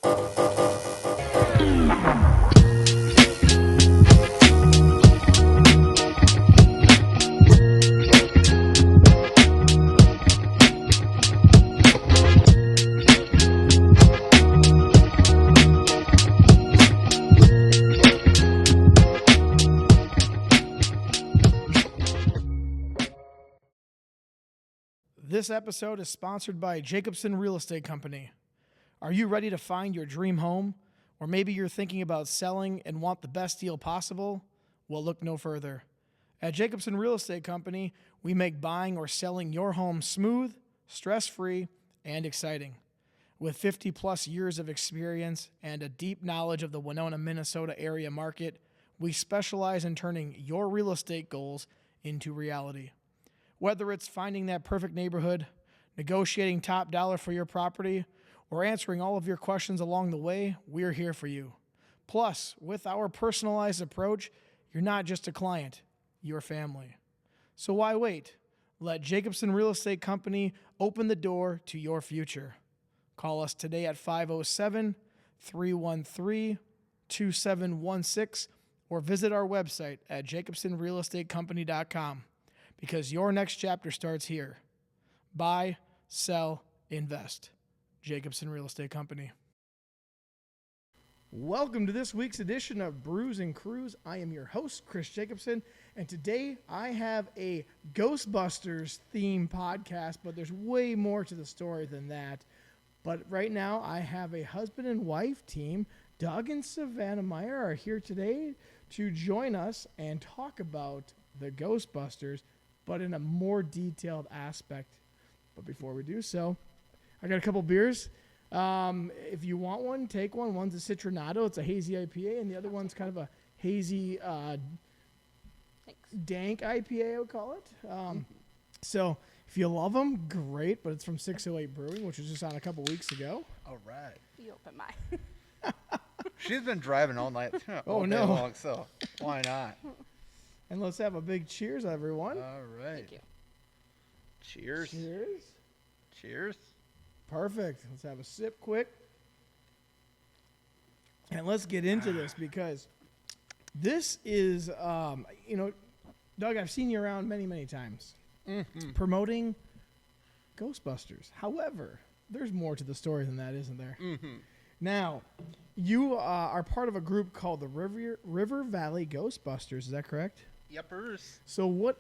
This episode is sponsored by Jacobson Real Estate Company. Are you ready to find your dream home? Or maybe you're thinking about selling and want the best deal possible? Well, look no further. At Jacobson Real Estate Company, we make buying or selling your home smooth, stress-free, and exciting. With 50 plus years of experience and a deep knowledge of the Winona, Minnesota area market, we specialize in turning your real estate goals into reality. Whether it's finding that perfect neighborhood, negotiating top dollar for your property, or answering all of your questions along the way, we're here for you. Plus, with our personalized approach, you're not just a client, you're family. So why wait? Let Jacobson Real Estate Company open the door to your future. Call us today at 507-313-2716 or visit our website at jacobsonrealestatecompany.com. Because your next chapter starts here. Buy, sell, invest. Jacobson Real Estate Company. Welcome to this week's edition of Brews Cruise. I am your host, Chris Jacobson, and today I have a Ghostbusters-themed podcast, but there's way more to the story than that. But right now, I have a husband and wife team. Doug and Savannah Meyer are here today to join us and talk about the Ghostbusters, but in a more detailed aspect. But before we do so, I got a couple beers. If you want one, take one. One's a Citronado. It's a hazy IPA, and the other one's kind of a hazy, dank IPA, I would call it. So if you love them, great, but it's from 608 Brewing, which was just on a couple weeks ago. All right. You open mine. She's been driving all night. All day long, so why not? And let's have a big cheers, everyone. All right. Thank you. Cheers. Cheers. Cheers. Perfect. Let's have a sip quick. And let's get into this because this is, Doug, I've seen you around many, many times promoting Ghostbusters. However, there's more to the story than that, isn't there? Mm-hmm. Now, you are part of a group called the River Valley Ghostbusters. Is that correct? Yepers. So what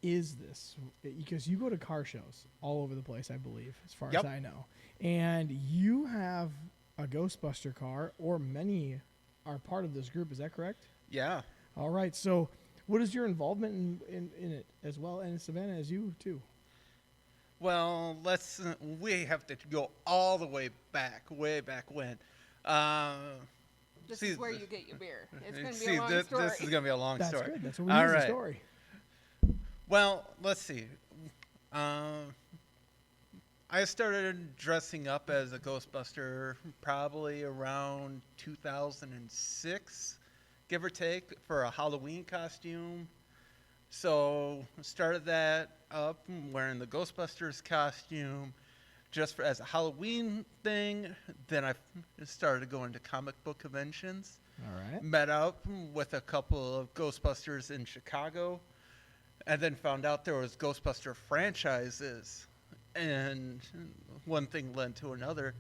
is this? Because you go to car shows all over the place, I believe, as far as I know. And you have a Ghostbuster car, or many are part of this group. Is that correct? Yeah. All right. So what is your involvement in it as well? And Savannah, as you too? Well, we have to go all the way back when. This is where you get your beer. It's going to be a long story. This is going to be a long That's story. Good. That's what we use the story. Well, let's see. I started dressing up as a Ghostbuster probably around 2006, give or take, for a Halloween costume. So started that up wearing the Ghostbusters costume just as a Halloween thing. Then I started going to comic book conventions. All right. Met up with a couple of Ghostbusters in Chicago, and then found out there was Ghostbuster franchises. And one thing led to another,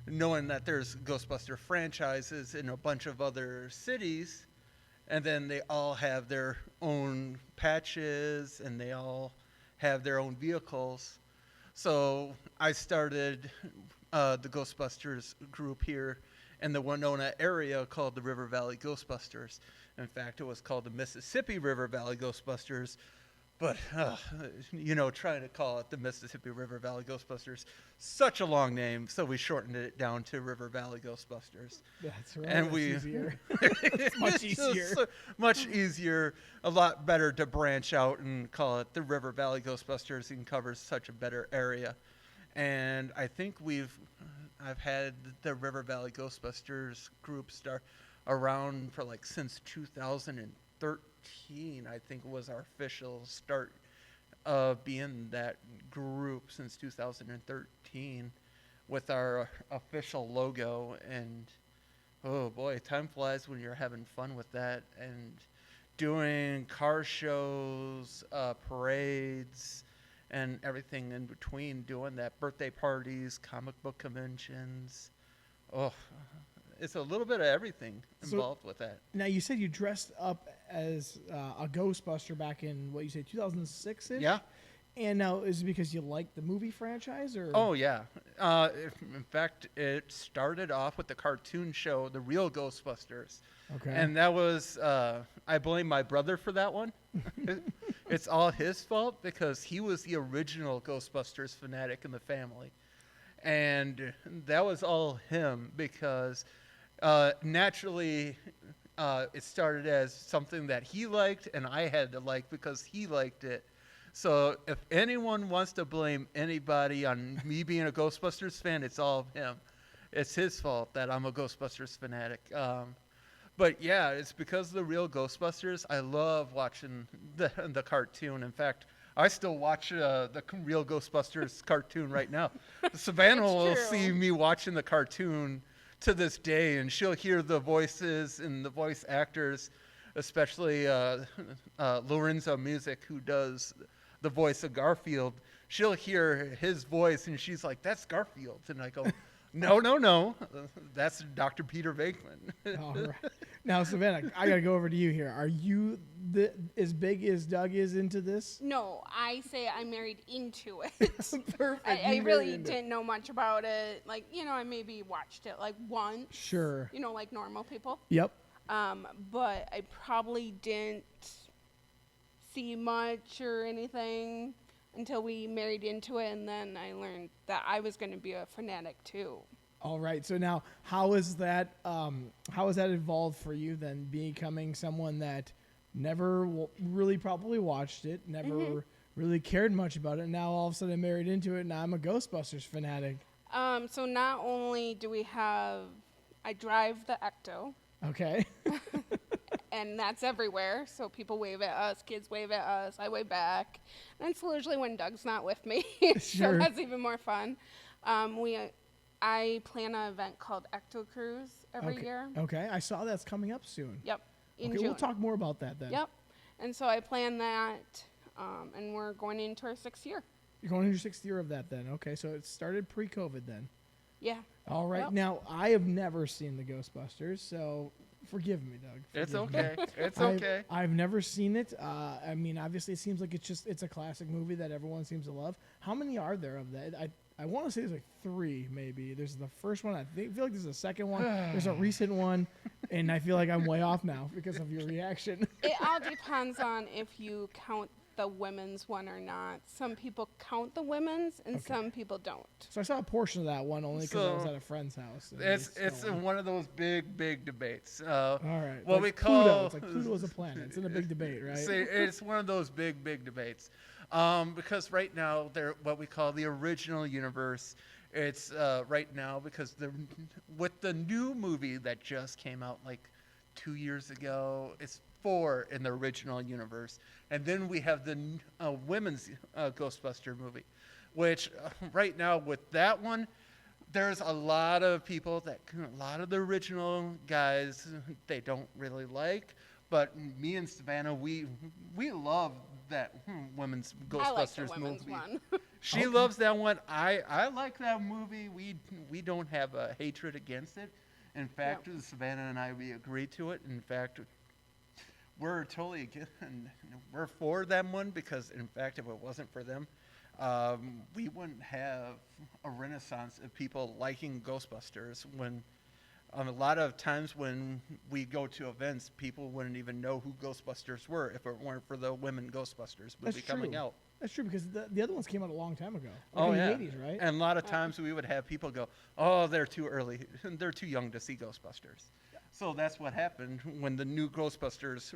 knowing that there's Ghostbuster franchises in a bunch of other cities, and then they all have their own patches and they all have their own vehicles. So I started the Ghostbusters group here in the Winona area called the River Valley Ghostbusters. In fact, it was called the Mississippi River Valley Ghostbusters. But, trying to call it the Mississippi River Valley Ghostbusters, such a long name, so we shortened it down to River Valley Ghostbusters. That's right. And easier. It's much easier. Much easier, a lot better to branch out and call it the River Valley Ghostbusters and cover such a better area. And I think I've had the River Valley Ghostbusters group start around for since 2013, I think was our official start of being that group since 2013 with our official logo. And oh boy, time flies when you're having fun with that. And doing car shows, parades, and everything in between, doing that, birthday parties, comic book conventions. Oh, it's a little bit of everything involved with that. Now, you said you dressed up as a Ghostbuster back in, what you say, 2006-ish? Yeah. And now, is it because you like the movie franchise? Or? Oh, yeah. In fact, it started off with the cartoon show, The Real Ghostbusters. Okay. And that was, I blame my brother for that one. It's all his fault because he was the original Ghostbusters fanatic in the family. And that was all him because naturally it started as something that he liked and I had to like because he liked it. So if anyone wants to blame anybody on me being a Ghostbusters fan, it's all him. It's his fault that I'm a Ghostbusters fanatic. But yeah, it's because of the Real Ghostbusters. I love watching the cartoon. In fact, I still watch the Real Ghostbusters cartoon right now. Savannah will see me watching the cartoon to this day, and she'll hear the voices and the voice actors, especially Lorenzo Music, who does the voice of Garfield. She'll hear his voice, and she's like, "That's Garfield." And I go, No. That's Dr. Peter Venkman. All right. Now, Savannah, I got to go over to you here. Are you as big as Doug is into this? No, I say I married into it. Perfect. I really didn't know much about it. Like, I maybe watched it like once. Sure. Like normal people. Yep. But I probably didn't see much or anything until we married into it, and then I learned that I was going to be a fanatic too. All right. So now, how is that evolved for you then, becoming someone that never really probably watched it, never really cared much about it, and now all of a sudden I'm married into it, and I'm a Ghostbusters fanatic? So not only do I drive the Ecto. Okay. And that's everywhere. So people wave at us, kids wave at us, I wave back. And it's usually when Doug's not with me. Sure. So that's even more fun. I plan an event called Ecto Cruise every year. Okay. I saw that's coming up soon. Yep. In Okay, June. we'll talk more about that then. Yep. And so I plan that, and we're going into our 6th year. You're going into your 6th year of that then. Okay, so it started pre-COVID then. Yeah. All right. Yep. Now, I have never seen the Ghostbusters, so forgive me, Doug. It's Forgive me. okay. It's okay. I've never seen it. I mean, obviously, it seems like it's a classic movie that everyone seems to love. How many are there of that? I want to say there's like 3, maybe. There's the first one. I feel like there's a second one. There's a recent one, and I feel like I'm way off now because of your reaction. It all depends on if you count the women's one or not. Some people count the women's, and some people don't. So I saw a portion of that one only because I was at a friend's house. It's one of those big debates. All right. What like we Pluto. call It's like Pluto is a planet. It's in a big debate, right? It's one of those big debates. Because right now they're what we call the original universe. It's right now because with the new movie that just came out like 2 years ago, it's 4 in the original universe, and then we have the women's Ghostbuster movie, which right now with that one, there's a lot of people a lot of the original guys they don't really like, but me and Savannah we love that women's Ghostbusters I like the women's movie. one. She loves that one. I like that movie. We don't have a hatred against it. In fact, Savannah and I, we agree to it. In fact, we're totally we're for them one because, in fact, if it wasn't for them, we wouldn't have a renaissance of people liking Ghostbusters. When a lot of times when we go to events, people wouldn't even know who Ghostbusters were if it weren't for the women Ghostbusters movie coming out. That's true because the other ones came out a long time ago. Like in the 80s, right? And a lot of times we would have people go, "Oh, they're too early. They're too young to see Ghostbusters." Yeah. So that's what happened when the new Ghostbusters,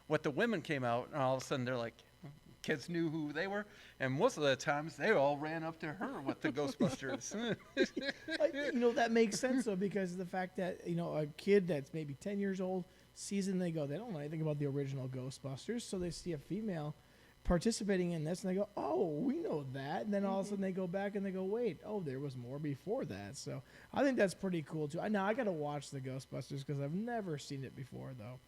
what the women came out, and all of a sudden they're like, kids knew who they were, and most of the times they all ran up to her with the Ghostbusters. That makes sense though because of the fact that a kid that's maybe 10 years old sees it and they don't know anything about the original Ghostbusters, so they see a female participating in this, and they go, oh, we know that. And then all of a sudden they go back and they go, wait, oh, there was more before that. So I think that's pretty cool, too. Now, I got to watch the Ghostbusters because I've never seen it before, though.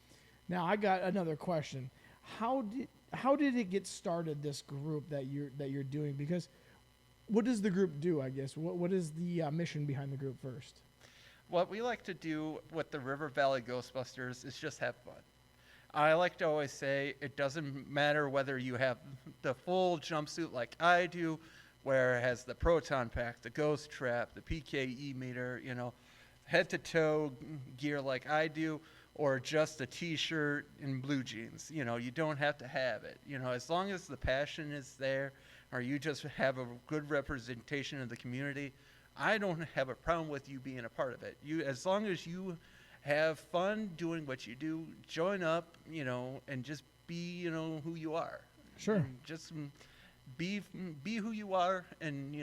Now, I got another question. How did it get started, this group that you're doing? Because what does the group do, I guess? What is the mission behind the group first? What we like to do with the River Valley Ghostbusters is just have fun. I like to always say it doesn't matter whether you have the full jumpsuit like I do, where it has the proton pack, the ghost trap, the PKE meter, head to toe gear like I do, or just a t-shirt and blue jeans. You don't have to have it. As long as the passion is there, or you just have a good representation of the community, I don't have a problem with you being a part of it. As long as you have fun doing what you do, join up, and just be, who you are. Sure. And just be who you are, and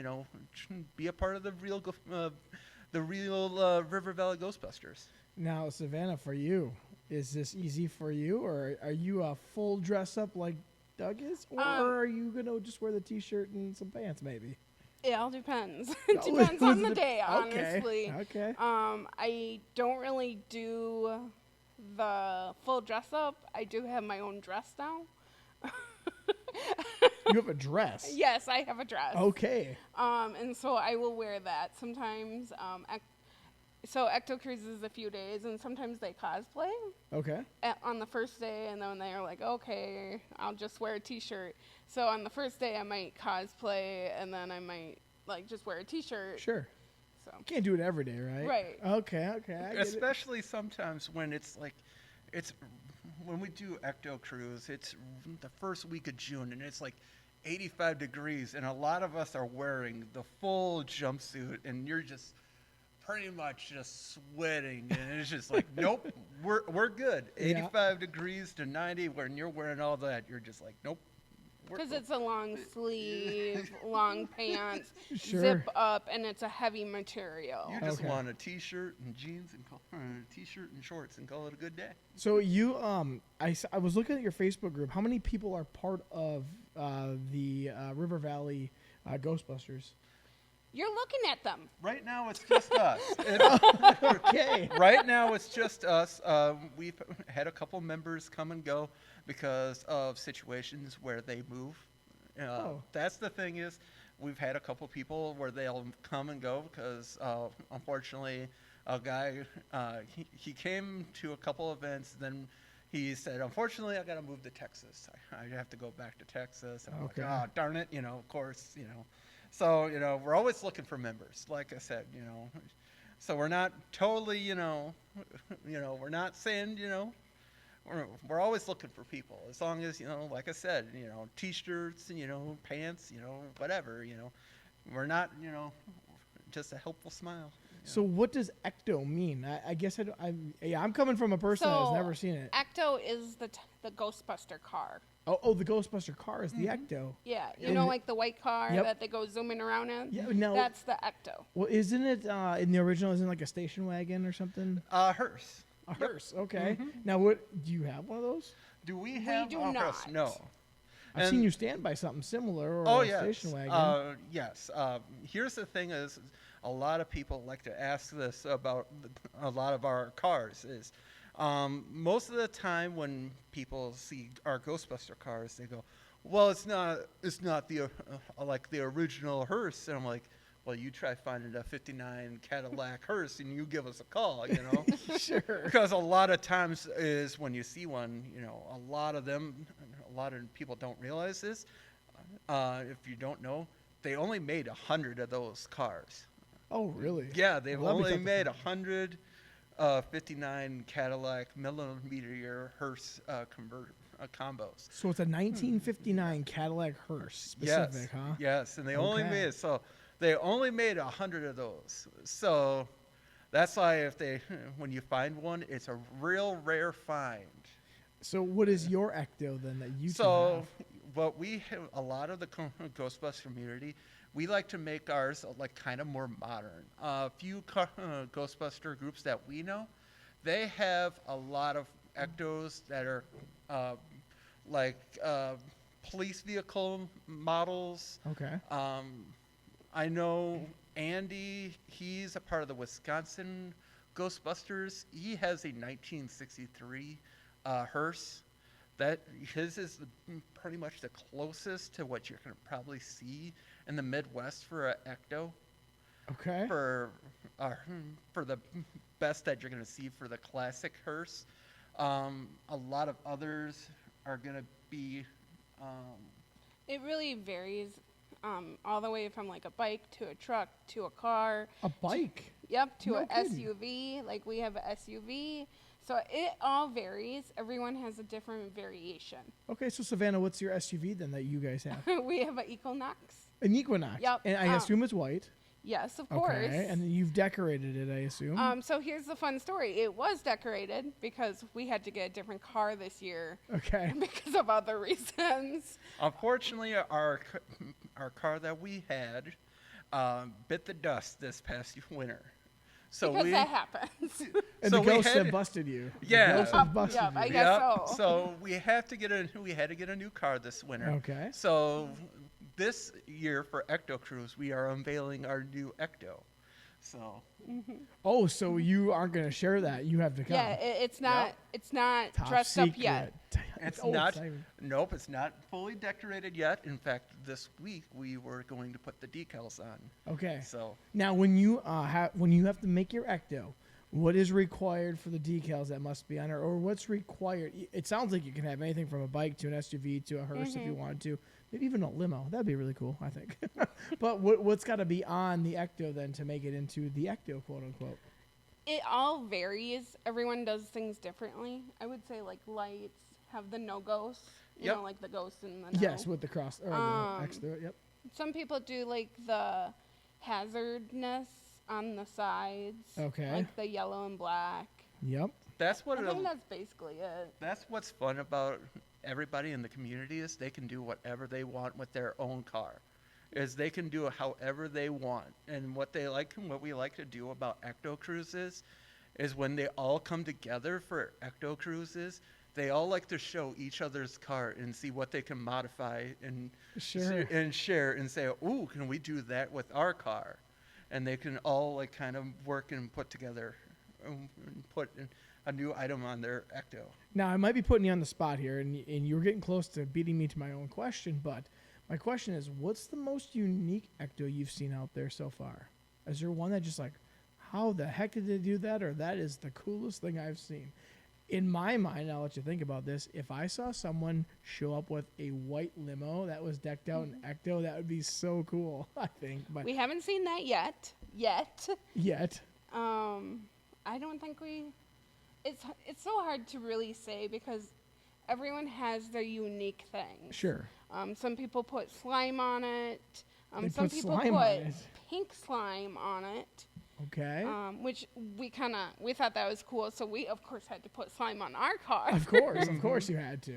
be a part of the real River Valley Ghostbusters. Now, Savannah, for you, is this easy for you, or are you a full dress up like Doug is, or are you gonna just wear the t-shirt and some pants, maybe? It all depends. It depends on the day, Okay, honestly. okay. I don't really do the full dress up. I do have my own dress now. You have a dress? Yes, I have a dress. Okay. And so I will wear that sometimes. So Ecto Cruise is a few days, and sometimes they cosplay Okay. on the first day, and then they're like, okay, I'll just wear a t-shirt. So on the first day, I might cosplay, and then I might just wear a t-shirt. Sure. So You can't do it every day, right? Right. Okay, I get it. Especially sometimes when when we do Ecto Cruise, it's the first week of June, and it's 85 degrees, and a lot of us are wearing the full jumpsuit, and you're just pretty much just sweating, and it's just nope, we're good. 85 degrees to 90, when you're wearing all that, you're just nope. because it's a long sleeve, long pants, Sure. zip up, and it's a heavy material. You just Okay. want a t-shirt and jeans and a t-shirt and shorts and call it a good day. So you, I was looking at your Facebook group. How many people are part of the River Valley Ghostbusters? You're looking at them. Right now, it's just us. Okay. Right now, it's just us. We've had a couple members come and go because of situations where they move. That's the thing is, we've had a couple people where they'll come and go because, unfortunately, a guy, he came to a couple events, then he said, unfortunately, I got to move to Texas. I have to go back to Texas. And I'm Okay. like, oh, darn it, of course, So, we're always looking for members, like I said, So we're not totally, we're not saying, we're always looking for people. As long as, like I said, t-shirts, pants, whatever, we're not, just a helpful smile. So what does ecto mean? I guess I'm coming from a person that has never seen it. Ecto is the Ghostbuster car. Oh, the Ghostbuster car is the ecto. Yeah, And like the white car Yep. that they go zooming around in? Yeah, no. That's the Ecto. Well, isn't it in the original? Isn't it like a station wagon or something? Hearse. A hearse. Okay. Now, what do you have one of those? Do we have do a hearse? not. No. I've seen you stand by something similar or Oh, a yes. station wagon. Yes. Here's the thing is, a lot of people like to ask this about a lot of our cars is, most of the time when people see our Ghostbuster cars, they go, well, it's not the like the original hearse. And I'm like, well, you try finding a 59 Cadillac hearse and you give us a call, Sure. Because a lot of times is when you see one, a lot of people don't realize this. If you don't know, they only made 100 of those cars. Oh, really? Yeah, they've Well, that'd be only something made fun. 100 59 Cadillac millimeter hearse combos. So it's a 1959 Cadillac hearse specific, Yes, huh? yes, and they only Okay. made 100 of those. So that's why when you find one, it's a real rare find. So what is your ecto then that you So can what we have, a lot of the Ghostbusters community, we like to make ours kind of more modern. A few Ghostbuster groups that we know, they have a lot of ectos that are police vehicle models. Okay. I know Andy, he's a part of the Wisconsin Ghostbusters. He has a 1963 hearse. His is pretty much the closest to what you're going to probably see in the Midwest for an Ecto. Okay. For the best that you're going to see for the classic hearse. A lot of others are going to be... It really varies, all the way from like a bike to a truck to a car. A bike? Yep, to No a kidding. SUV. Like we have a SUV. So it all varies. Everyone has a different variation. Okay, so Savannah, what's your SUV then that you guys have? We have an Equinox. An Equinox. Yep, And I assume it's white. Yes, of course. Okay, and then you've decorated it, I assume. So here's the fun story. It was decorated because we had to get a different car this year Okay. because of other reasons. Unfortunately, our car that we had bit the dust this past winter. So Because that happens. And so the we ghosts had- have busted you. The Yeah. ghosts have busted Yep, you. I guess so. So we had to get a new car this winter. Okay. So this year for Ecto Cruise, we are unveiling our new Ecto. So Oh, so you aren't going to share that. You have to come. Yeah, it's not. Yep. It's not Top dressed secret. up yet. it's Oh, not. exciting. Nope, it's not fully decorated yet. In fact, this week we were going to put the decals on. Okay. So Now, when you have to make your Ecto, what is required for the decals that must be on it, or what's required? It sounds like you can have anything from a bike to an SUV to a hearse if you wanted to, maybe even a limo. That'd be really cool, I think. But what's got to be on the Ecto then to make it into the Ecto, quote unquote? It all varies. Everyone does things differently. I would say like lights have the no ghosts. You Yep. know, like the ghosts in the no. Yes, with the cross or the X through it. Yep. Some people do like the hazardness on the sides. Okay. Like the yellow and black. Yep. that's what I it'll, think that's basically it. that's what's fun about everybody in the community is they can do whatever they want with their own car. Is they can do it however they want. And what we like to do about Ecto Cruises is when they all come together for Ecto Cruises, they all like to show each other's car and see what they can modify and Sure. and share and say, "Ooh, can we do that with our car?" And they can all like kind of work and put together and put a new item on their Ecto. Now, I might be putting you on the spot here, and you're getting close to beating me to my own question, but my question is, what's the most unique Ecto you've seen out there so far? Is there one that just like, how the heck did they do that, or that is the coolest thing I've seen? In my mind, I'll let you think about this, if I saw someone show up with a white limo that was decked out in Ecto, that would be so cool, I think. But We haven't seen that yet. yet. I don't think it's so hard to really say because everyone has their unique thing. Sure. Some people put slime on it. They Some put people slime put on it. pink slime on it. Okay. Which we thought that was cool, so we of course had to put slime on our car. Of course you had to.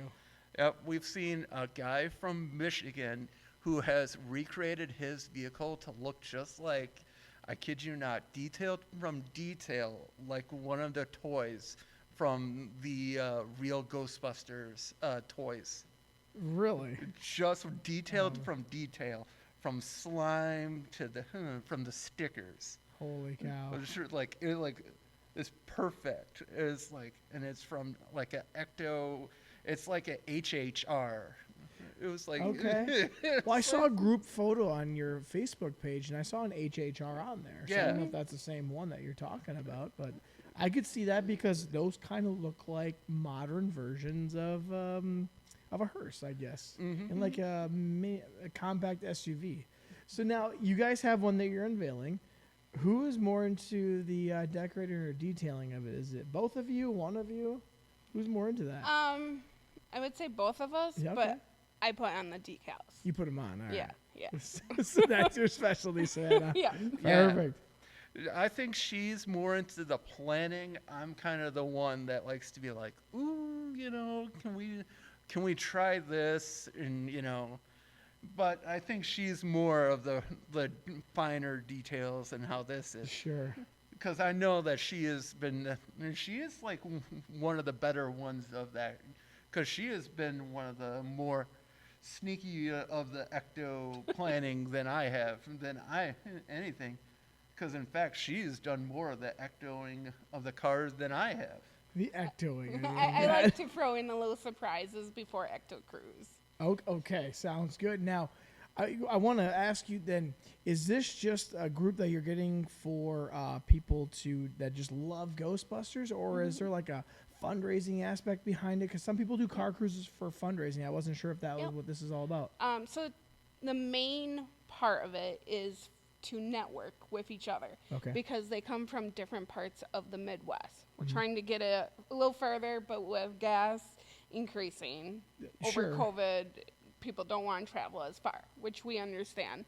Yep, we've seen a guy from Michigan who has recreated his vehicle to look just like, I kid you not, detailed from detail, like one of the toys from the real Ghostbusters toys. Really? Just detailed from detail, from slime to from the stickers. Holy cow. It was sure, it's perfect. It's like, and it's from like a Ecto. It's like a HHR. It was like Okay. Well, I saw a group photo on your Facebook page, and I saw an HHR on there. So I don't know Yeah. if that's the same one that you're talking about, but I could see that because those kind of look like modern versions of a hearse, I guess, and like a compact SUV. So now you guys have one that you're unveiling. Who is more into the decorating or detailing of it? Is it both of you, one of you? Who's more into that? I would say both of us, Yeah, okay. but I put on the decals. You put them on, all right. Yeah. So that's your specialty, Savannah. Yeah. Yeah. Perfect. I think she's more into the planning. I'm kind of the one that likes to be like, ooh, can we try this? And, but I think she's more of the finer details and how this is. Sure. Because I know that she is like one of the better ones of that. Because she has been one of the more sneaky of the ecto planning than anything. Because in fact, she's done more of the ectoing of the cars than I have. The ectoing. I like to throw in a little surprises before Ecto Cruise. Okay, sounds good. Now, I want to ask you then, is this just a group that you're getting for people that just love Ghostbusters, or is there like a fundraising aspect behind it? Because some people do car cruises for fundraising. I wasn't sure if that was what this is all about. So the main part of it is to network with each other. Okay. Because they come from different parts of the Midwest. We're trying to get it a little further, but with gas increasing over COVID, people don't want to travel as far, which we understand.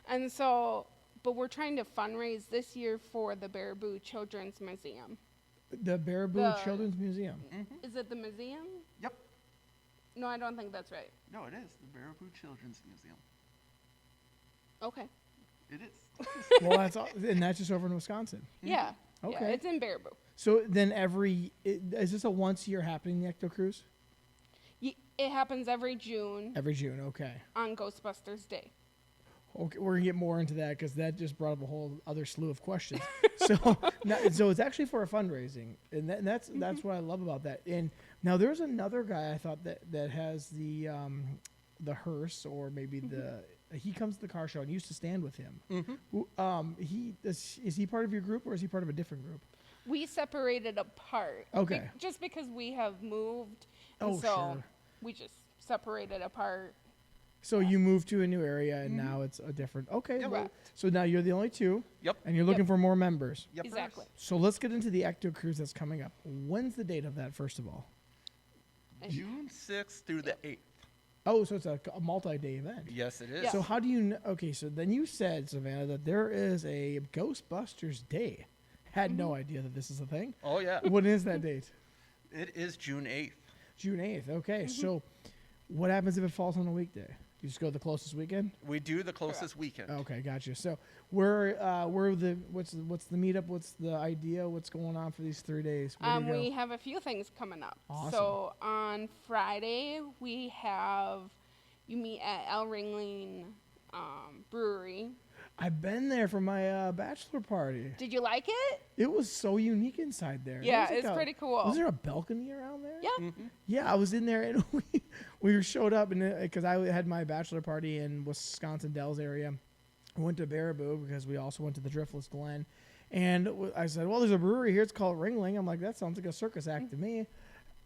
And so, but we're trying to fundraise this year for the Baraboo Children's Museum. The Baraboo Children's Museum. Mm-hmm. Is it the museum? Yep. No, I don't think that's right. No, it is the Baraboo Children's Museum. Okay. It is. Well, and that's just over in Wisconsin. Yeah. Okay. Yeah, it's in Baraboo. So then is this a once a year happening, the Ecto Cruise? It happens every June Every June, okay. on Ghostbusters Day. Okay, we're gonna get more into that because that just brought up a whole other slew of questions. so it's actually for a fundraising, and that's what I love about that. And now there's another guy I thought that has the hearse, or maybe he comes to the car show and used to stand with him. Is he part of your group, or is he part of a different group? We separated apart. Okay. Just because we have moved, Oh, sure. we just separated apart. So you moved to a new area, and now it's a different. Okay. Correct. Well, so now you're the only two. Yep. And you're looking for more members. Yep. Exactly. So let's get into the Ecto Cruise that's coming up. When's the date of that, first of all? June 6th through the 8th. Oh, so it's a multi-day event. Yes, it is. Yeah. So how do you okay, so then you said, Savannah, that there is a Ghostbusters Day. Had no idea that this is a thing. Oh, yeah. When is that date? It is June 8th. June 8th. Okay, so what happens if it falls on a weekday? You just go the closest weekend? We do the closest weekend. Okay, gotcha. So what's the meetup? What's the idea? What's going on for these 3 days? Where do you go? We have a few things coming up. Awesome. So on Friday, you meet at El Ringling Brewery. I've been there for my bachelor party. Did you like it? It was so unique inside there. Yeah, There was it's pretty cool. Was there a balcony around there? Yeah. Yeah, I was in there, and we showed up, and because I had my bachelor party in Wisconsin Dells area. I went to Baraboo because we also went to the Driftless Glen, and I said, well, there's a brewery here. It's called Ringling. I'm like, that sounds like a circus act to me.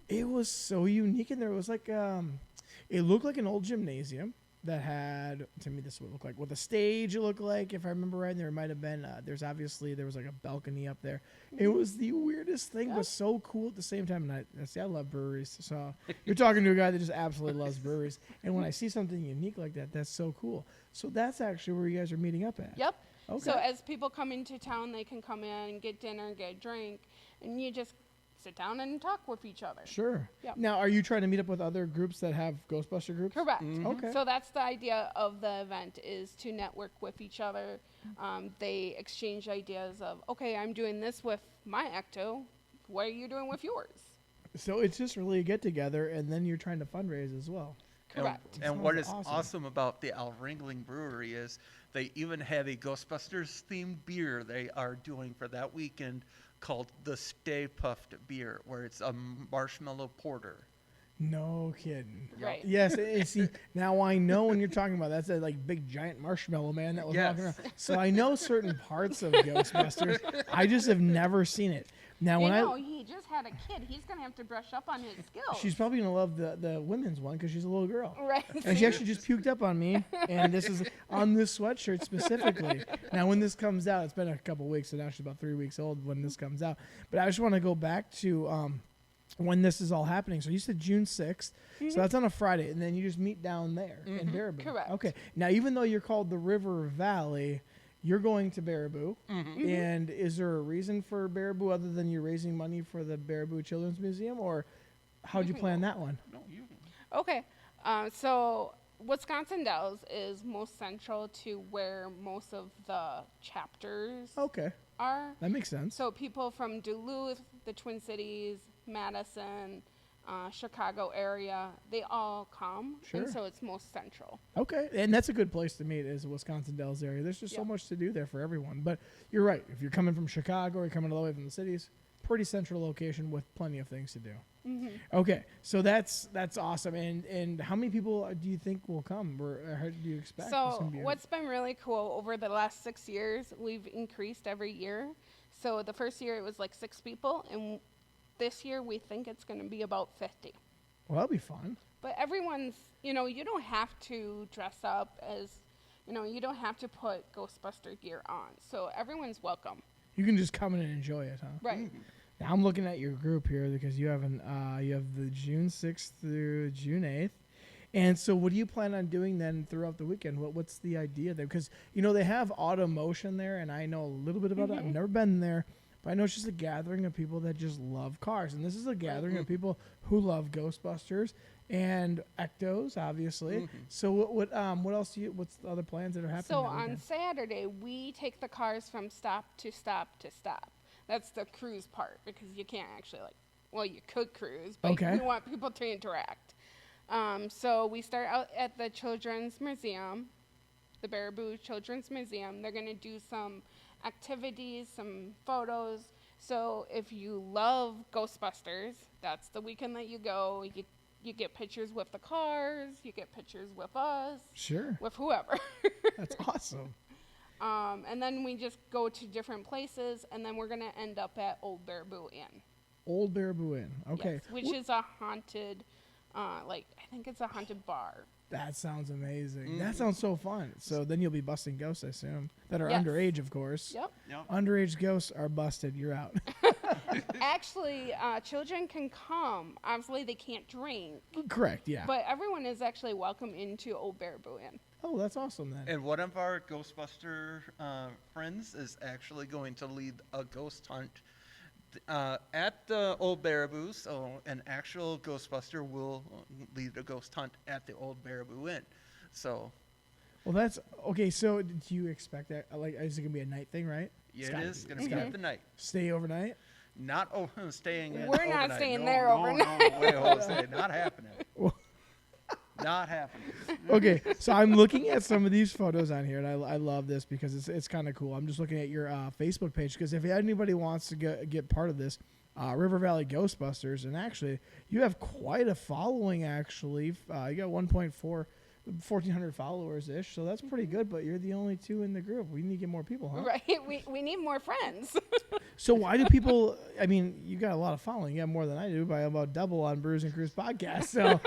It was so unique in there. It was like, it looked like an old gymnasium that had, to me, this is what it looked like. With a stage, it looked like, if I remember right, there might have been, there was like a balcony up there. It was the weirdest thing, but so cool at the same time. And I love breweries. So you're talking to a guy that just absolutely loves breweries. And when I see something unique like that, that's so cool. So that's actually where you guys are meeting up at. Yep. Okay. So as people come into town, they can come in and get dinner, get a drink, and you just sit down and talk with each other. Sure. Yep. Now, are you trying to meet up with other groups that have Ghostbuster groups? Correct. Okay. So that's the idea of the event, is to network with each other. They exchange ideas of, okay, I'm doing this with my Ecto. What are you doing with yours? So it's just really a get-together, and then you're trying to fundraise as well. Correct. And what is Sounds awesome about the El Ringling Brewery is they even have a Ghostbusters-themed beer they are doing for that weekend called the Stay Puffed Beer, where it's a marshmallow porter. No kidding. Right. Yes. See, now I know when you're talking about that's a like big giant marshmallow man that was walking around. So I know certain parts of Ghostbusters. I just have never seen it. Now when he just had a kid. He's going to have to brush up on his skills. she's probably gonna love the women's one because she's a little girl. right. And she actually just puked up on me, and this is on this sweatshirt specifically. Now, when this comes out, it's been a couple weeks, so now she's about 3 weeks old when this comes out. But I just want to go back to when this is all happening. So you said June 6th, so that's on a Friday, and then you just meet down there in Baraboo. Correct. Okay. Now, even though you're called the River Valley, you're going to Baraboo, and is there a reason for Baraboo other than you're raising money for the Baraboo Children's Museum, or how'd you plan that one? No, you. Okay. So Wisconsin Dells is most central to where most of the chapters Okay, are. that makes sense. So people from Duluth, the Twin Cities, Madison, Chicago area, they all come. Sure. And so it's most central. Okay, and that's a good place to meet, is the Wisconsin Dells area. There's just so Yep. much to do there for everyone. But you're right. If you're coming from Chicago or you're coming all the way from the cities, pretty central location with plenty of things to do. Okay, so that's awesome. And how many people do you think will come? Or how do you expect? It's So gonna be what's been really cool over the last 6 years, we've increased every year. So the first year it was like 6 people, and this year we think it's going to be about 50. well, that'll be fun. But everyone's, you don't have to dress up as, you don't have to put Ghostbuster gear on. So everyone's welcome. You can just come in and enjoy it, huh? Right. Now, I'm looking at your group here because you have the June 6th through June 8th. And so what do you plan on doing then throughout the weekend? What's the idea there? Because, they have Automotion there, and I know a little bit about it. I've never been there, but I know it's just a gathering of people that just love cars. And this is a gathering of people who love Ghostbusters and Ectos, obviously. So what else what's the other plans that are happening? So that on weekend? Saturday, we take the cars from stop to stop to stop. That's the cruise part, because you can't actually you could cruise, but Okay. we want people to interact. So we start out at the Children's Museum, the Baraboo Children's Museum. They're going to do some activities, some photos. So if you love Ghostbusters, that's the weekend that you go. You get pictures with the cars, you get pictures with us, Sure. with whoever. That's awesome. And then we just go to different places, and then we're going to end up at Old Baraboo Inn. Old Baraboo Inn. Okay. Yes, which is a haunted, I think it's a haunted bar. That sounds amazing. That sounds so fun. So then you'll be busting ghosts, I assume, that are Yes. underage, of course. Yep. Underage ghosts are busted. You're out. Actually, children can come. Obviously, they can't drink. Correct, yeah. But everyone is actually welcome into Old Baraboo Inn. Oh, that's awesome then. And one of our Ghostbuster friends is actually going to lead a ghost hunt at the Old Baraboo. So an actual Ghostbuster will lead a ghost hunt at the Old Baraboo Inn. So Well, that's okay. So do you expect that? Is it gonna be a night thing, right? yeah, It's it gotta is be. going It's to be gotta at the night. Stay overnight. Not staying in We're not overnight. staying No, there no, overnight. No, wait, hold on a second. Not happening. Well- Not happening. Okay, so I'm looking at some of these photos on here, and I love this because it's kind of cool. I'm just looking at your Facebook page because if anybody wants to get part of this, River Valley Ghostbusters, and actually you have quite a following. Actually, you got 1.400 followers ish, so that's pretty good. But you're the only 2 in the group. We need to get more people, huh? Right? We need more friends. So why do people? I mean, you got a lot of following. You got more than I do by about double on Brews and Cruise Podcast. So,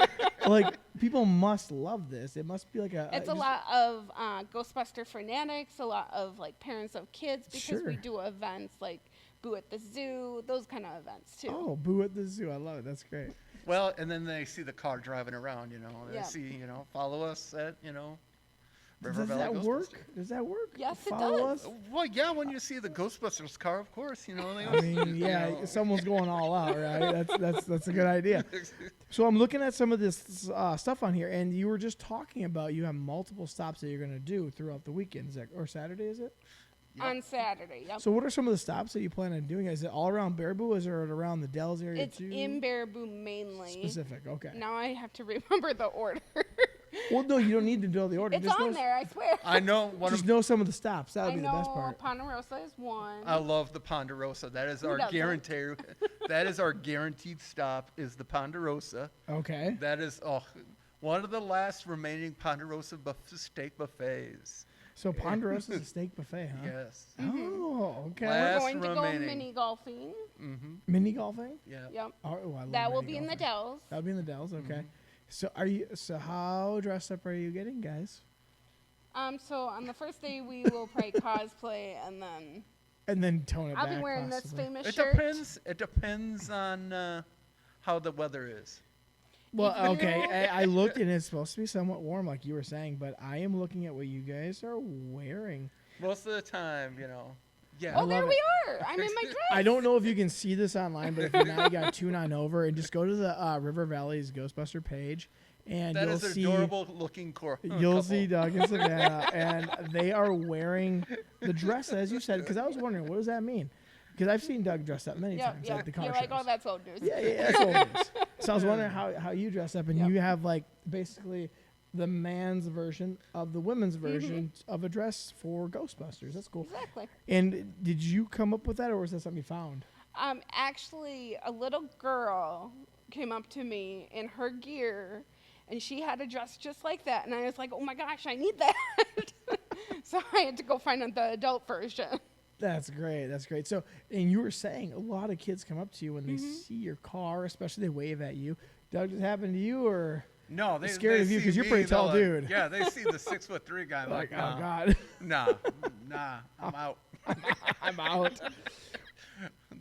people must love this. It must be It's a lot of Ghostbuster fanatics, a lot of parents of kids, because we Sure. do events like Boo at the Zoo, those kind of events too. Oh, Boo at the Zoo! I love it. That's great. Well, and then they see the car driving around, They Yeah. see, follow us at, River Does Valley that Ghostbusters. work? Does that work? Yes, it Follow does. us? Well, yeah, when you see the Ghostbusters car, of course, they I mean, yeah, someone's going all out, right? That's a good idea. So I'm looking at some of this stuff on here, and you were just talking about you have multiple stops that you're going to do throughout the weekend, or Saturday, is it? On Saturday, yep. So what are some of the stops that you plan on doing? Is it all around Baraboo? Is it around the Dells area It's too? in Baraboo mainly. Specific, okay. Now I have to remember the order. Well, no, you don't need to know the order. It's Just on know, there, I swear. I know Just know some of the stops. That would I be know the best part. Ponderosa is one. I love the Ponderosa. That is Who our doesn't? guarantee. That is our guaranteed stop. Is the Ponderosa. Okay. That is one of the last remaining Ponderosa steak buffets. So Ponderosa is a steak buffet, huh? Yes. Oh, okay. Last We're going to go remaining. mini golfing. Mm-hmm. Mini golfing? Yeah. Yep. Oh, I love That will mini be in the golfing. Dells. That'll be in the Dells, okay. Mm-hmm. So So how dressed up are you getting, guys? So on the first day we will probably cosplay, and then And then tone it I'll back. be wearing this possibly. famous It shirt. depends. It depends on how the weather is. Well, okay. I looked and it's supposed to be somewhat warm, like you were saying, but I am looking at what you guys are wearing. Most of the time, Yeah. Oh, love there it. we are. I'm in my dress. I don't know if you can see this online, but if you're not, you got to tune on over and just go to the River Valley's Ghostbuster page, and That you'll is an see adorable looking you'll see Doug and Savannah, and they are wearing the dress, as you said. Because I was wondering, what does that mean? Because I've seen Doug dress up many times at the car You're shows. like, oh, that's old news. Yeah, that's old news. So I was wondering how you dress up, and Yep. you have like basically the man's version of the women's version of a dress for Ghostbusters. That's cool. Exactly. And did you come up with that, or was that something you found? Actually, a little girl came up to me in her gear, and she had a dress just like that. And I was like, oh my gosh, I need that. So I had to go find the adult version. That's great. That's great. So, and you were saying a lot of kids come up to you when they see your car, especially they wave at you. Doug, does it happen to you, or No, they scared they of you see 'cause you're me, pretty they're tall like- dude. Yeah, they see the 6'3" guy like, like, oh God, nah, I'm out. I'm out.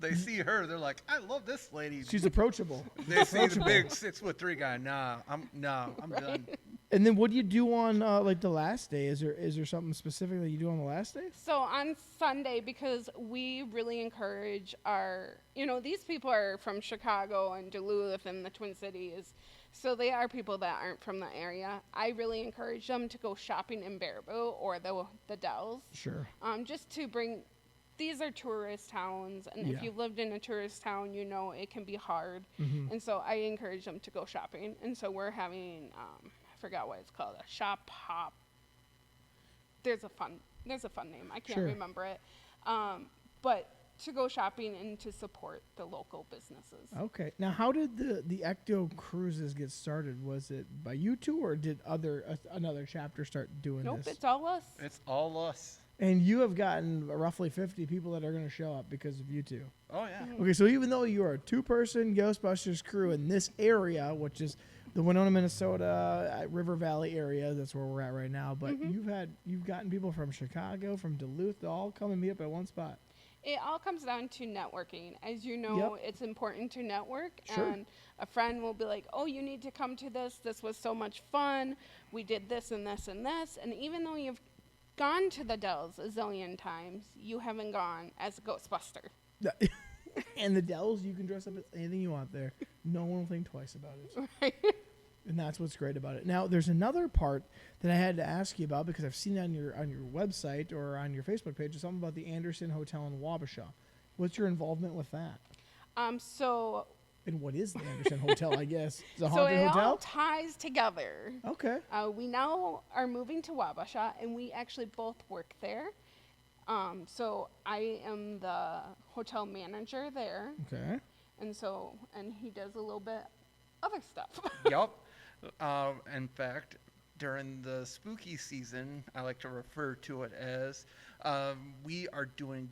They see her, they're like, I love this lady. She's approachable. They see the big 6'3" guy. I'm done. And then what do you do on like the last day? Is there something specific that you do on the last day? So on Sunday, because we really encourage these people are from Chicago and Duluth and the Twin Cities, so they are people that aren't from the area. I really encourage them to go shopping in Baraboo or the Dells. Sure. Just to bring, these are tourist towns, and Yeah. if you've lived in a tourist town, you know it can be hard. Mm-hmm. And so I encourage them to go shopping. And so we're having, I forgot what it's called, a shop hop. There's a fun name. I can't Sure. remember it. But to go shopping and to support the local businesses. Okay. Now, how did the Ecto Cruises get started? Was it by you two, or did another chapter start doing Nope, this? it's all us. It's all us. And you have gotten roughly 50 people that are going to show up because of you two. Oh, yeah. Okay, so even though you are a two-person Ghostbusters crew in this area, which is the Winona, Minnesota, River Valley area, that's where we're at right now, but you've gotten people from Chicago, from Duluth, to all come and meet up at one spot. It all comes down to networking. As you know, it's important to network. Sure. And a friend will be like, oh, you need to come to this. This was so much fun. We did this and this and this. And even though you've gone to the Dells a zillion times, you haven't gone as a Ghostbuster. And the Dells, you can dress up as anything you want there. No one will think twice about it. Right. And that's what's great about it. Now, there's another part that I had to ask you about because I've seen it on your website or on your Facebook page. It's something about the Anderson Hotel in Wabasha. What's your involvement with that? So And what is the Anderson Hotel, I guess? It's a so haunted it all hotel? ties together. Okay. We now are moving to Wabasha, and we actually both work there. So I am the hotel manager there, Okay. and he does a little bit other stuff. Yup. In fact, during the spooky season, I like to refer to it as, we are doing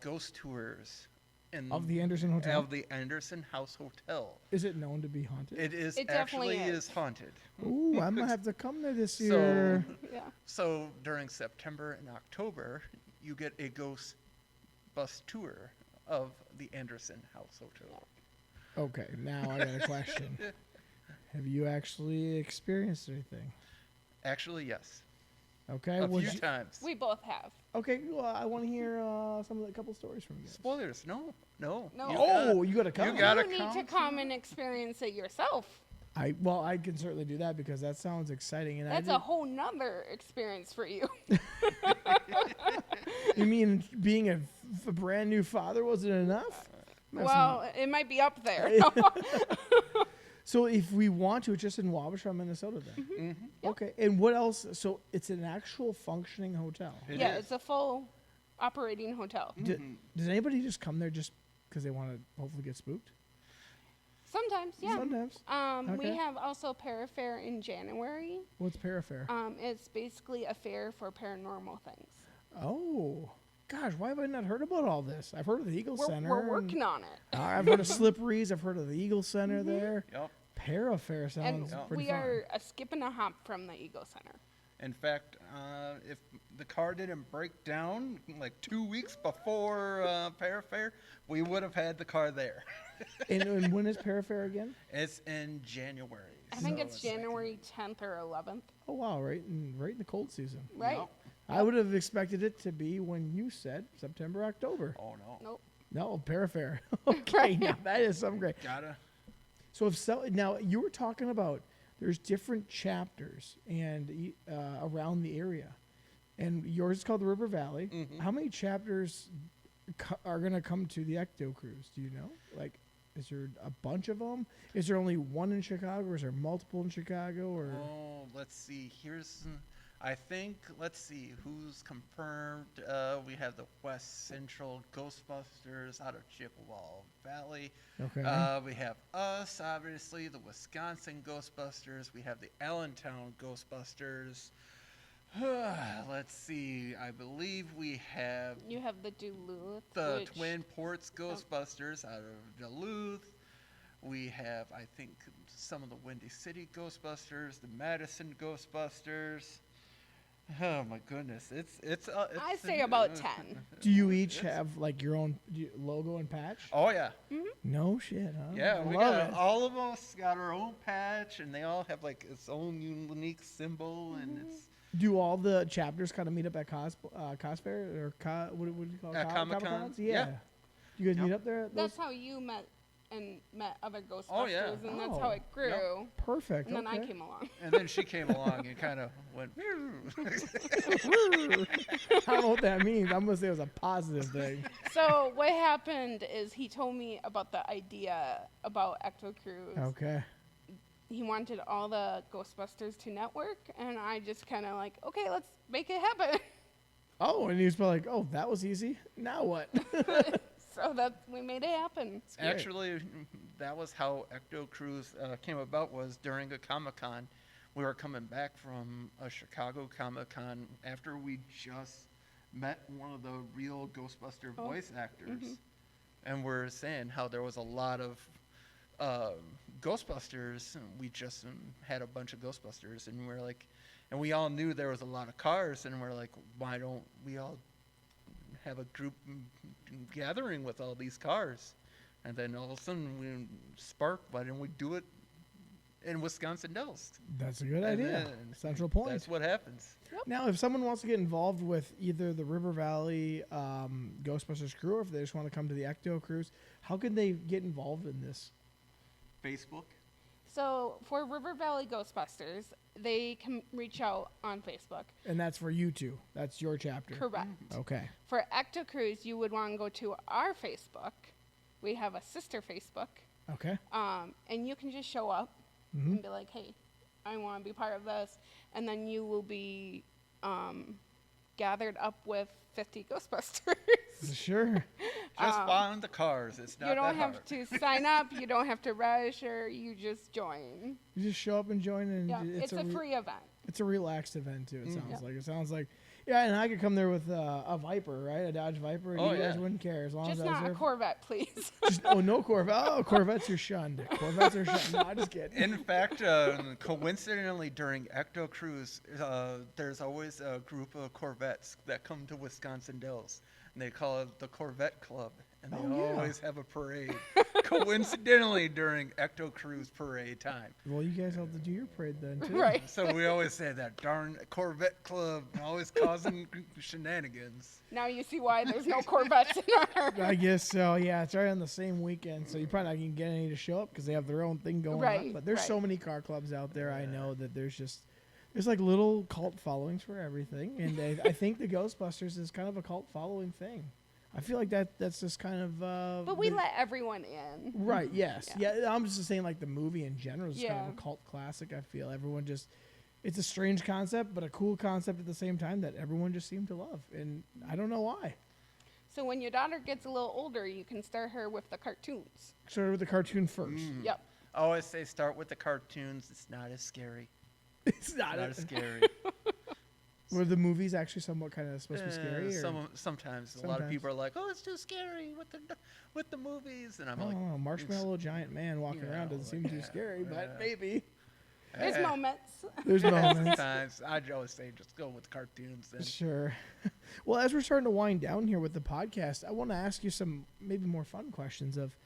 ghost tours Of the Anderson Hotel? of the Anderson House Hotel. Is it known to be haunted? It is It actually definitely is is. haunted. Ooh, I'm going to have to come there this So- year. Yeah. So during September and October, you get a ghost bus tour of the Anderson House Hotel. Okay, now I got a question. Have you actually experienced anything? Actually, yes. Okay. A was few you- times. We both have. Okay, well, I want to hear a couple stories from you. Spoilers. No. No. You got to come. You gotta You need come to come and experience it yourself. I can certainly do that because that sounds exciting. And That's a whole nother experience for you. You mean being a brand new father wasn't enough? Well, it might be up there. So if we want to, it's just in Wabasha, Minnesota then. Mm-hmm. Okay. And what else? So it's an actual functioning hotel. It Yeah, is. it's a full operating hotel. Does anybody just come there just because they want to hopefully get spooked? Sometimes, yeah. Sometimes. We Okay. have also Parafair in January. What's Parafair? It's basically a fair for paranormal things. Oh, gosh, why have I not heard about all this? I've heard of the Eagle Center. We're working on it. I've heard of Slippery's. I've heard of the Eagle Center there. Yep. Parafair And sounds pretty we fun. are a skip and a hop from the Eagle Center. In fact, if the car didn't break down like 2 weeks before Parafair, we would have had the car there. And when is Parafair again? It's in January. I think so it's January 10th or 11th. Oh wow, right in the cold season. Right? Yep. I would have expected it to be when you said September, October. Oh no. Nope. No, Parafair. Okay, now that is something great. Gotta. So now you were talking about there's different chapters and around the area, and yours is called the River Valley. Mhm. How many chapters are going to come to the Ecto Cruise? Do you know? Like, is there a bunch of them? Is there only one in Chicago, or is there multiple in Chicago? Or Let's see. I think, let's see who's confirmed. We have the West Central Ghostbusters out of Chippewa Valley. Okay. We have us, obviously, the Wisconsin Ghostbusters. We have the Allentown Ghostbusters. Let's see. I believe we have You have the Duluth. the which- Twin Ports Ghostbusters out of Duluth. We have, I think, some of the Windy City Ghostbusters, the Madison Ghostbusters. Oh my goodness, it's I say about 10. do you each have like your own logo and patch? Oh yeah, No shit, huh? yeah. I We love got it. all of us got our own patch, and they all have like its own unique symbol, and it's Do all the chapters kind of meet up at cosfair or what do you call it? At Comic-Con? Comic-Cons? Yeah. Yeah. You guys meet Yep. up there? At That's those? how you met other Ghostbusters, Oh, yeah. and that's how it grew. Perfect. And then I okay. came along. and then she came along and kind of went. I don't know what that means. I'm gonna say it was a positive thing. So what happened is he told me about the idea about Ecto Cruise. Okay. He wanted all the Ghostbusters to network, and I just kind of like, okay, let's make it happen. Oh, and he was probably like, "Oh, that was easy. Now what?" So we made it happen. great. Actually, that was how Ecto Cruise came about. Was during a Comic-Con. We were coming back from a Chicago Comic-Con after we just met one of the real Ghostbuster voice actors, and we're saying how there was a lot of Ghostbusters. We just had a bunch of Ghostbusters, and we're like, and we all knew there was a lot of cars, and we're like, why don't we all have a group gathering with all these cars? And then all of a sudden we sparked, why didn't we do it in Wisconsin Dells? That's a good And idea. then Central Point. That's what happens. Now, if someone wants to get involved with either the River Valley Ghostbusters crew, or if they just want to come to the Ecto Cruise, how can they get involved in this? Facebook. So for River Valley Ghostbusters, they can reach out on Facebook. And that's for you two. That's your chapter. Correct. Okay. For Ecto Cruise, you would want to go to our Facebook. We have a sister Facebook. Okay. And you can just show up and be like, hey, I want to be part of this. And then you will be gathered up with 50 Ghostbusters. Sure. Just find the cars. It's not You don't that have hard. to sign up. You don't have to rush, or you just join. You just show up and join, and Yeah, it's a re- free event. It's a relaxed event too. It sounds Yeah. like. It sounds like. Yeah, and I could come there with a Viper, right? A Dodge Viper. And Oh, you guys yeah. wouldn't care as long Just as I was not a there. Corvette, please. No Corvette. Oh, Corvettes are shunned. Corvettes are shunned. No, I'm just kidding. In fact, coincidentally, during Ecto Cruise, there's always a group of Corvettes that come to Wisconsin Dells, and they call it the Corvette Club, and they Oh, yeah. always have a parade. Coincidentally, during Ecto Cruise parade time. Well, you guys have to do your parade then too. Right. So we always say that darn Corvette Club, always causing shenanigans. Now you see why there's no Corvettes in our. I guess so. Yeah, it's right on the same weekend, so you probably not gonna get any to show up because they have their own thing going on. Right, But there's right. so many car clubs out there. I know that there's like little cult followings for everything, and I think the Ghostbusters is kind of a cult following thing. I feel like that's just kind of. But we let everyone in. Right. Yes. Yeah. I'm just saying, like the movie in general is kind of Yeah. a cult classic. I feel everyone just. It's a strange concept, but a cool concept at the same time that everyone just seemed to love, and I don't know why. So when your daughter gets a little older, you can start her with the cartoons. Started with the cartoon first. Yep. I always say start with the cartoons. It's not as scary. It's not Not a, as scary. Were the movies actually somewhat kind of supposed to be scary? Or? Sometimes a lot of people are like, "Oh, it's too scary with the movies," and I'm I like, don't know. Marshmallow giant man walking around doesn't seem too scary, but maybe. There's "Eh." moments. There's moments. Sometimes I always say just go with cartoons. Then Sure. Well, as we're starting to wind down here with the podcast, I want to ask you some maybe more fun questions of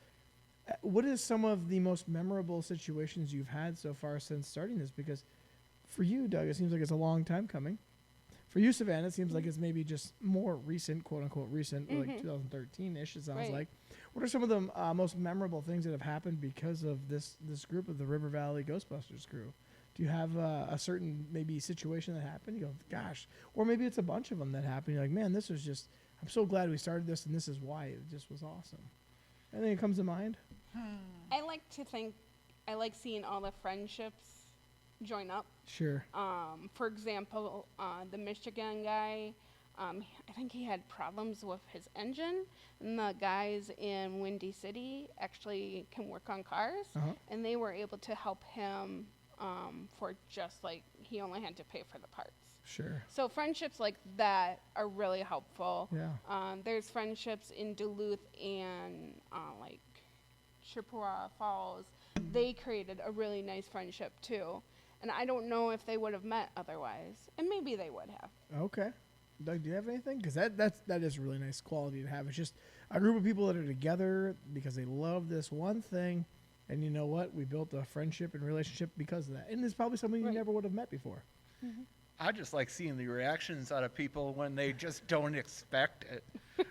what is some of the most memorable situations you've had so far since starting this? Because for you, Doug, it seems like it's a long time coming. For you, Savannah, it seems like it's maybe just more recent, quote unquote recent, like 2013-ish, it sounds Right. like. What are some of the most memorable things that have happened because of this group of the River Valley Ghostbusters crew? Do you have a certain maybe situation that happened? You go, gosh. Or maybe it's a bunch of them that happened. You're like, man, this was just I'm so glad we started this, and this is why. It just was awesome. Anything that comes to mind? I like to think, I like seeing all the friendships join up. Sure. For example, the Michigan guy, I think he had problems with his engine, and the guys in Windy City actually can work on cars, and they were able to help him for just like he only had to pay for the parts. Sure. So friendships like that are really helpful. Yeah. There's friendships in Duluth and like Chippewa Falls. They created a really nice friendship too. And I don't know if they would have met otherwise. And maybe they would have. Okay. Doug, do you have anything? Because that is a really nice quality to have. It's just a group of people that are together because they love this one thing. And you know what? We built a friendship and relationship because of that. And it's probably somebody you never would have met before. Mm-hmm. I just like seeing the reactions out of people when they just don't expect it.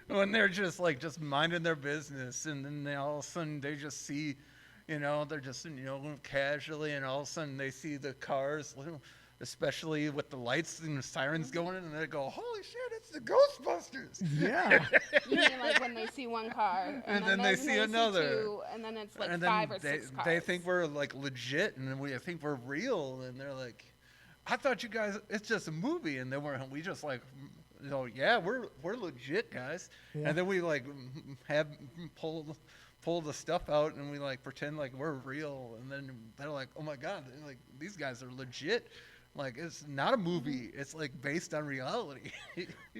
When they're just minding their business, and then all of a sudden they just see, they're just, casually, and all of a sudden they see the cars, especially with the lights and the sirens going in, and they go, holy shit, it's the Ghostbusters. Yeah. You mean like when they see one car, and then they see another. Two, and then it's like and 5 or then 6 cars. they think we're like legit, and then we think we're real, and they're like, I thought you guys, it's just a movie, and then we just like, yeah, we're legit, guys. Yeah. And then we like have pull the stuff out, and we like pretend like we're real, and then they're like, oh my god, like these guys are legit. Like it's not a movie; it's like based on reality.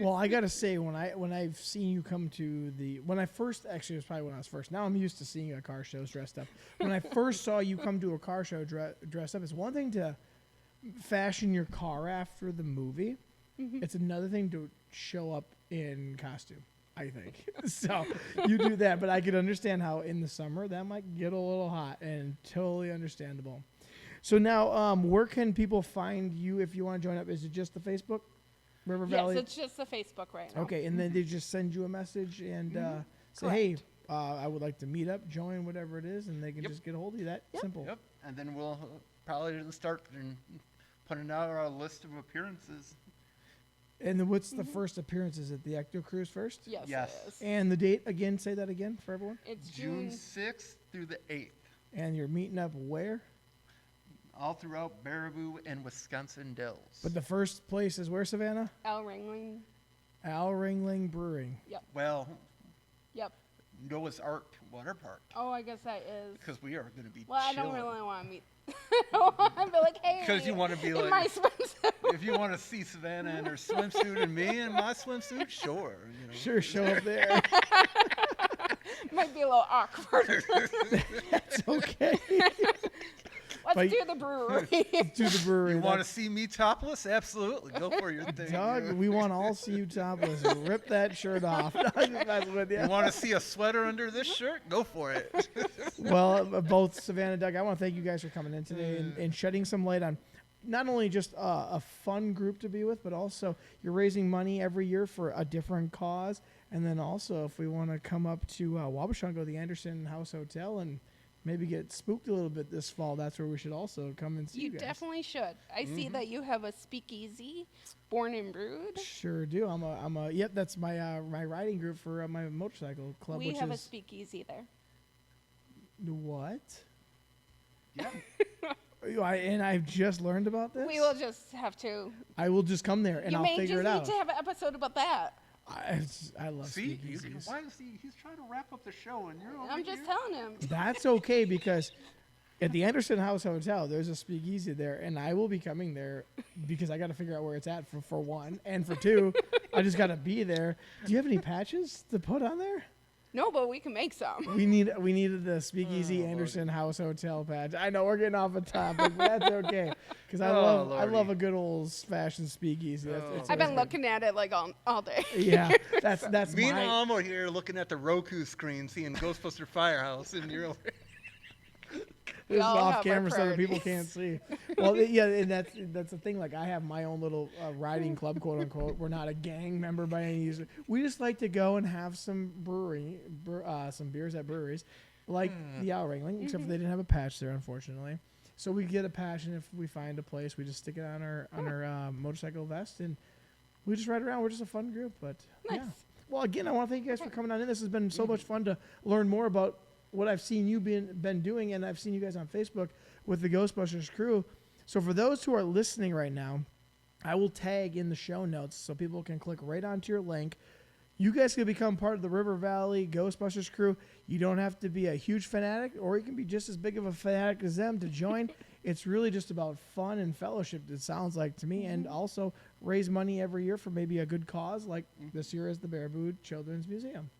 Well, I gotta say, when I've seen you come to when I first, actually it was probably when I was first. Now I'm used to seeing you at car shows dressed up. When I first saw you come to a car show dressed up, it's one thing to fashion your car after the movie. It's another thing to show up in costume, I think. So you do that, but I could understand how in the summer that might get a little hot, and totally understandable. So now, where can people find you if you want to join up? Is it just the Facebook, River Valley? Yes, it's just the Facebook right now. Okay, and then they just send you a message and say, hey, I would like to meet up, join, whatever it is, and they can just get a hold of you. That simple. Yep. And then we'll probably start putting out our list of appearances. And then what's the first appearance? Is it the Ecto Cruise first? Yes, Yes. it is. And the date, again, say that again for everyone. It's June 6th through the 8th. And you're meeting up where? All throughout Baraboo and Wisconsin Dells. But the first place is where, Savannah? Al Ringling. Al Ringling Brewing. Well, Yep. Noah's Ark Water Park. Oh, I guess that is. Because we are going to be Well, I chilling. don't really want to meet. I'd be like, hey. Because you want to be in like, my swimsuit. if you want to see Savannah in her swimsuit and me in my swimsuit, sure. Sure, show up there. Might be a little awkward. It's okay. Let's do the brewery. To the brewery. You want to see me topless? Absolutely. Go for your thing. Doug, we want to all see you topless. Rip that shirt off. That's with you. You want to see a sweater under this shirt? Go for it. Well, both Savannah and Doug, I want to thank you guys for coming in today and shedding some light on not only just a fun group to be with, but also you're raising money every year for a different cause. And then also, if we want to come up to Wabasha, go to the Anderson House Hotel and maybe get spooked a little bit this fall, that's where we should also come and see you guys. Definitely should. I see that you have a speakeasy, Born and Brewed. Sure do. Yep, that's my my riding group for my motorcycle club. We which have a is speakeasy there. what? Yeah. And I've just learned about this. We will just have to. I will just come there and I'll figure it out. You may just need to have an episode about that. I love See, speakeasies. why is he's trying to wrap up the show, and you're over I'm just here? telling him. That's okay because at the Anderson House Hotel, there's a speakeasy there, and I will be coming there because I got to figure out where it's at for one, and for two, I just got to be there. Do you have any patches to put on there? No, but we can make some. We needed the Speakeasy Anderson House Hotel patch. I know we're getting off a topic, but that's okay because I love a good old fashioned speakeasy. It's I've been always looking at it like all day. good. Yeah, that's Me and my. Mom are here looking at the Roku screen, seeing Ghostbuster Firehouse, and you're over. This is all off have our camera so that people priorities. can't see. Well, yeah, and that's the thing. Like, I have my own little riding club, quote unquote. We're not a gang member by any means. We just like to go and have some some beers at breweries, like the Owl Ringling, except for they didn't have a patch there, unfortunately. So we get a patch, and if we find a place, we just stick it on our motorcycle vest, and we just ride around. We're just a fun group, but Nice. yeah. Well, again, I want to thank you guys for coming on in. This has been so much fun to learn more about what I've seen you been doing, and I've seen you guys on Facebook with the Ghostbusters crew. So for those who are listening right now, I will tag in the show notes so people can click right onto your link. You guys can become part of the River Valley Ghostbusters crew. You don't have to be a huge fanatic, or you can be just as big of a fanatic as them to join. It's really just about fun and fellowship, it sounds like to me, and also raise money every year for maybe a good cause, like this year is the Baraboo Children's Museum.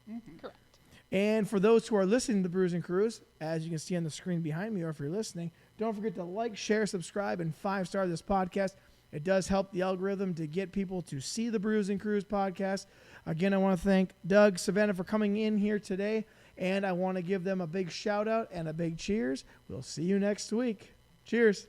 Correct. And for those who are listening to Brews and Cruise, as you can see on the screen behind me, or if you're listening, don't forget to like, share, subscribe, and 5-star this podcast. It does help the algorithm to get people to see the Brews and Cruise podcast. Again, I want to thank Doug, Savannah for coming in here today, and I want to give them a big shout out and a big cheers. We'll see you next week. Cheers.